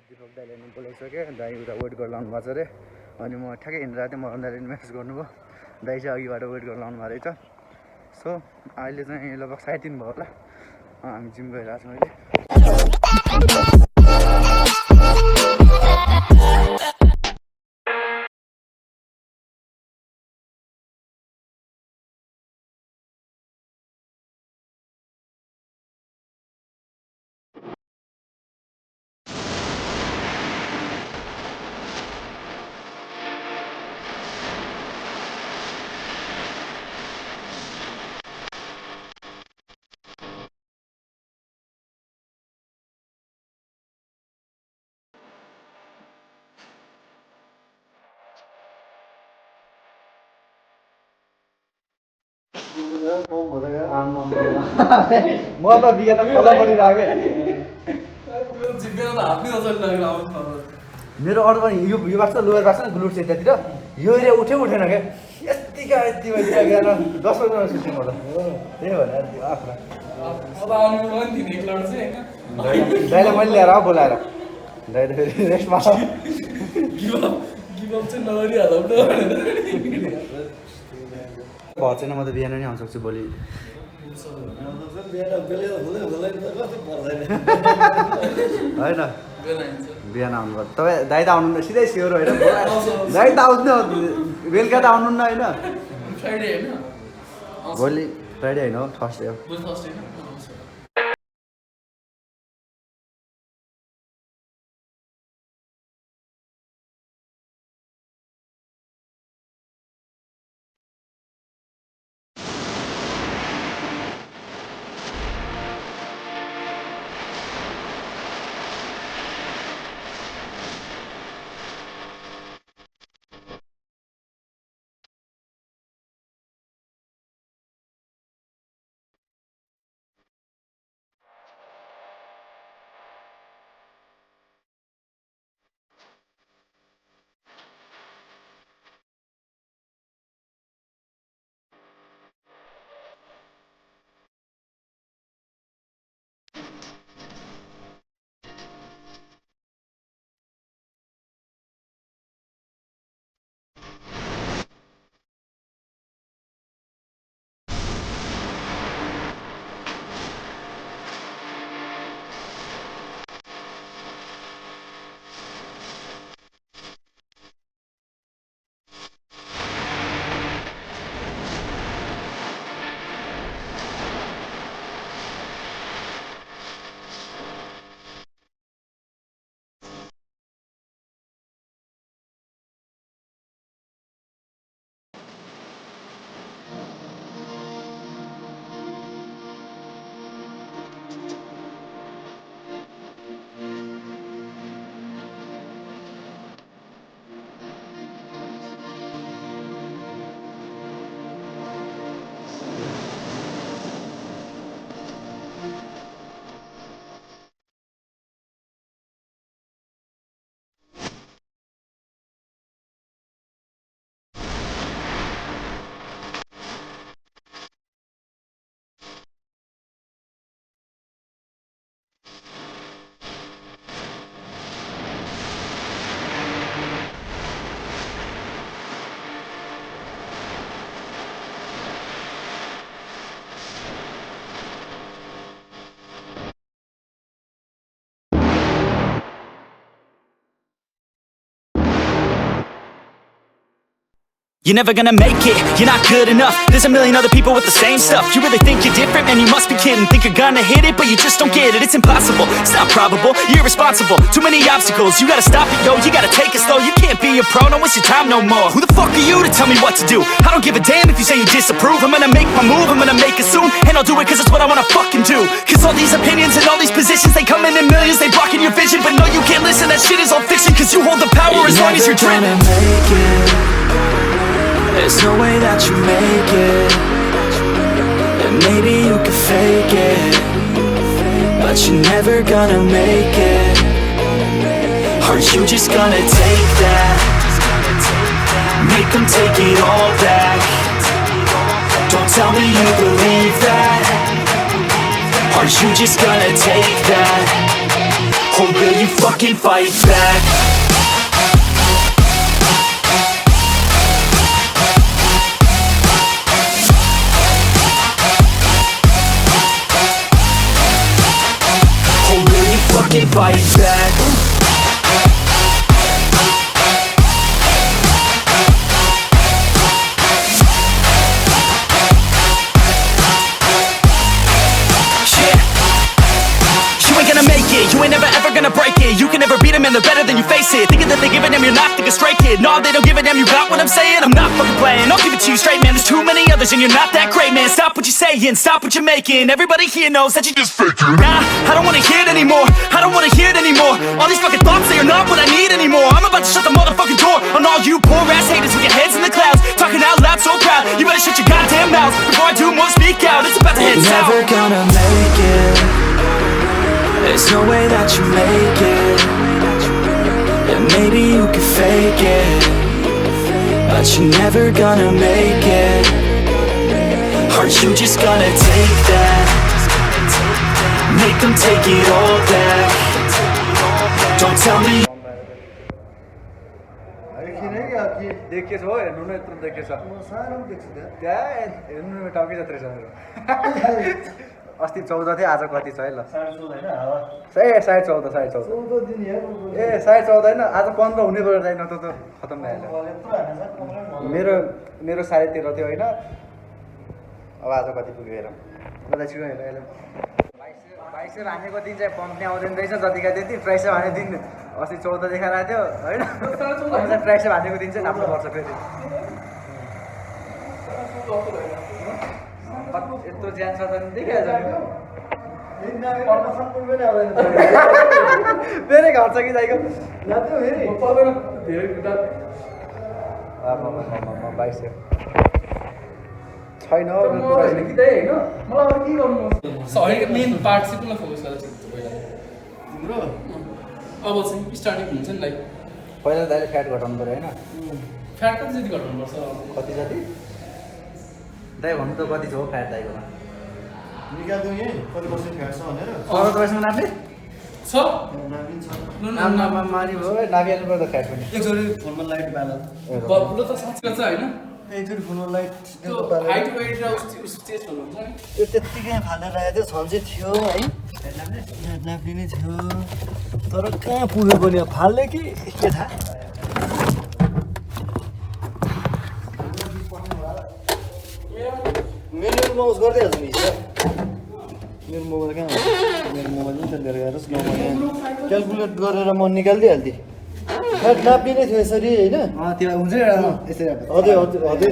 दिपक दाइले नि बोलाइसक्यो दाइ उता वेट गरेर लाउनु भएको छ अरे अनि म ठ्याक्कै हिँडिरहेको थिएँ मदन दाइले मेसेज गर्नुभयो दाइ चाहिँ अघिबाट वेट गरेर लाउनु भएको रहेछ सो अहिले चाहिँ लगभग 3:30 भयो होला हामी जिम गइरहेको छौँ अहिले म त बिहे त खोला परिरहेको मेरो अरू पनि यो बाक्स लोयर बाक्स ग्लुट चाहिँ त्यहाँतिर यो एरिया उठ्यो उठेन क्या यतिका यति गएर 10 बजीमा सुत्थेँ म त त्यही भनेर आफ्नो दाइलाई मैले ल्याएर बोलाएर दाइ त फेरि रेस्टमा भएको छैन म त बिहान नै आउन सक्छु भोलि होइन बिहान आउनुपर्छ तपाईँ दाइ त आउनु सिधै स्योर होइन दाइ त आउँदैन बेलुका त आउनु होइन भोलि फ्राइडे होइन हो थर्सडे हो You're never gonna make it, you're not good enough. There's a million other people with the same stuff. You really think you're different? Man, you must be kidding. Think you're gonna hit it, but you just don't get it. It's impossible, it's not probable, you're irresponsible. Too many obstacles, you gotta stop it, yo. You gotta take it slow, you can't be a pro. Don't waste your time no more. Who the fuck are you to tell me what to do? I don't give a damn if you say you disapprove. I'm gonna make my move, I'm gonna make it soon. And I'll do it cause it's what I wanna fucking do. Cause all these opinions and all these positions, they come in millions, they blocking your vision. But no, you can't listen, that shit is all fiction. Cause you hold the power as long as you're dreaming. There's no way that you make it. And maybe you can fake it, but you're never gonna make it. Are you just gonna take that? Make them take it all back. Don't tell me you believe that. Are you just gonna take that? Or will you fucking fight back? Or will you fucking fight back? You ain't never ever gonna break it. You can never beat them and they're better than you face it. Thinking that they give a damn, you're not thinking straight, kid. No, they don't give a damn, you got what I'm saying? I'm not fucking playing, I'll give it to you straight, man. There's too many others and you're not that great, man. Stop what you're saying, stop what you're making. Everybody here knows that you just faking. Nah, I don't wanna hear it anymore, I don't wanna hear it anymore. All these fucking thoughts, they are not what I need anymore. I'm about to shut the motherfucking door on all you poor ass haters with your heads in the clouds, talking out loud so proud. You better shut your goddamn mouths before I do more speak out. It's about to head south. You're never gonna make it. There's no way that you make it. And maybe you could fake it, but you're never gonna make it. Aren't you just gonna take that? Make them take it all back. Don't tell me. देखेछ हो हेर्नु न यत्रो देखेछ सानो देख्छु त्यहाँ हेर्नु टाउकै जत्रै छ मेरो अस्ति 14 थियो आज कति छ है ल 14.5 दिन ए 14.5 हैन आज 15 हुने बेला जाइन त खतम भइहाल्यो मेरो 13.5 थियो हैन अब आज कति पुग्यो हेर मलाई छिटो हेर 22 हानेको दिन चाहिँ पम्प नै आउँदैन रहेछ जतिका त्यति प्राइस हाने दिन अस्ति 14 देखाइरहेको थियो हैन अनि प्राइस हानेको दिन चाहिँ नाप्नु पर्छ फेरि यत्रो ज्यान छ त देखिहाल्छ फेरि घर छ कि जाइको छैन मेन पार्ट चाहिँ कुन फोकस गर्छ तिम्रो अब चाहिँ स्टार्टिङ हुन्छ नि लाइक पहिला दाइले फ्याट घटाउनु पर्यो हैन फ्याट कति जति घटाउनु पर्छ कति जति दाइ भन्नु त कति छ हो फ्याट दाइकोमा निकाल्दिउँ यही कति पर्सेन्ट फ्याट छ भनेर 14% नाप्ने छ नाममा मारि भयो नाबिहाल्नु पर्दा फ्याट पनि एकचोटि फोनमा लाइट बाला बल्ल त साँच्चै छ हैन एकचोटि फोनमा लाइट त्यो हाइट वेट र उस टेस्ट हुन्छ नि त्यो त्यत्तिकै फालेर राखेको थियो छन् चाहिँ थियो है नाप्ने नै थियो तर कहाँ पुग्यो पनि फाल्ने कि के थाहा मेरो माउस गर्दै हाल्छु नि मेरो मोबाइल कहाँ हो मेरो मोबाइल पनि लिएर गएर गाउँमा क्यालकुलेट गरेर म निकालिदिइहाल्थेँ फ्याट नाप्ने नै थियो यसरी होइन त्यो हुन्छ यसरी हदै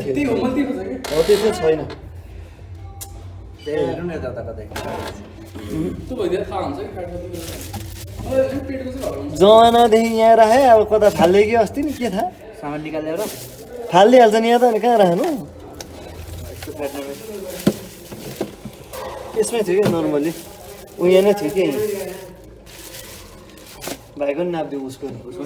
थियो त्यही हो म त्यही बुझेँ कि हदै चाहिँ छैन त्यही हेर्नु न यता कतै त्यो भइदिएर थाहा हुन्छ कि फ्याट कति पेटको चाहिँ घटाउनु जमानादेखि यहाँ राखेँ अब कता फाल्यो कि अस्ति नि के थाहा सामान निकालेर फालिदिइहाल्छ नि यहाँ त अनि कहाँ राख्नु यसमै थियो क्या नर्मली यहाँ नै थियो कि भाइको नि नाप्दियो उसको उसको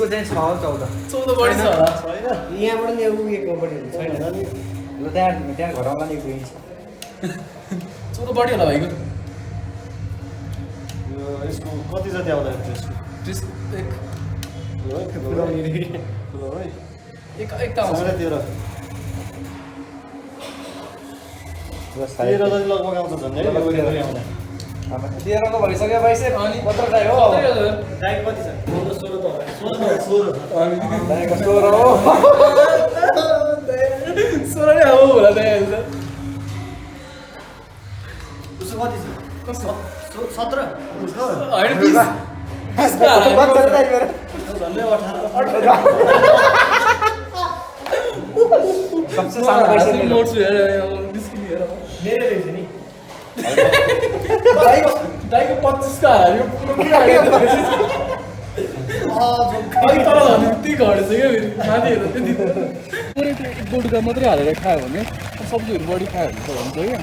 चाहिँ 14 बढी छ होला यहाँबाट नि उयोको छैन ल त्यहाँ घटाउँला नि 2 इन्च 14 बढी होला भाइको यसको कति जति आउँदा एक त आउँछ 13 जति लगभग आउँछ झन् है 13 को भइसक्यो भाइ से अनि कत्रो दाइ हो दाइ कति छ 16 त 16 दाइको 16 हो 16 नै हो होला दाइ उसको कति छ कस्तो 17 हैन 20 बच्चा दाइ मेरो झन्डै 18 सबसे सानो पैसा नोट मेरो छु हेर निस्किने हेर मेरो रहेछ नि दाइको 25 का हाल्यो पुरो के हाल्यो खै तर भने त्यही घटेछ क्या फेरि माथि हेर त्यति पुरै एक बोटुका मात्रै हालेर खायो भने सब्जीहरू बढी खायो भने त हुन्छ क्या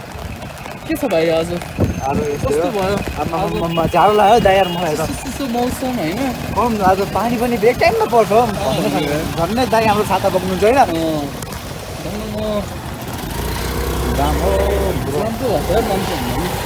के छ भाइ आज कस्तो भयो आमा जाडो लाग्यो दाइ यार मलाई त चिसो मौसम होइन कम आज पानी पनि बेग टाइममा पर्छ झन्नै दाइ हाम्रो छाता बोक्नुहुन्छ होइन दाम हो राम्रो भएको मान्छे हुँदैन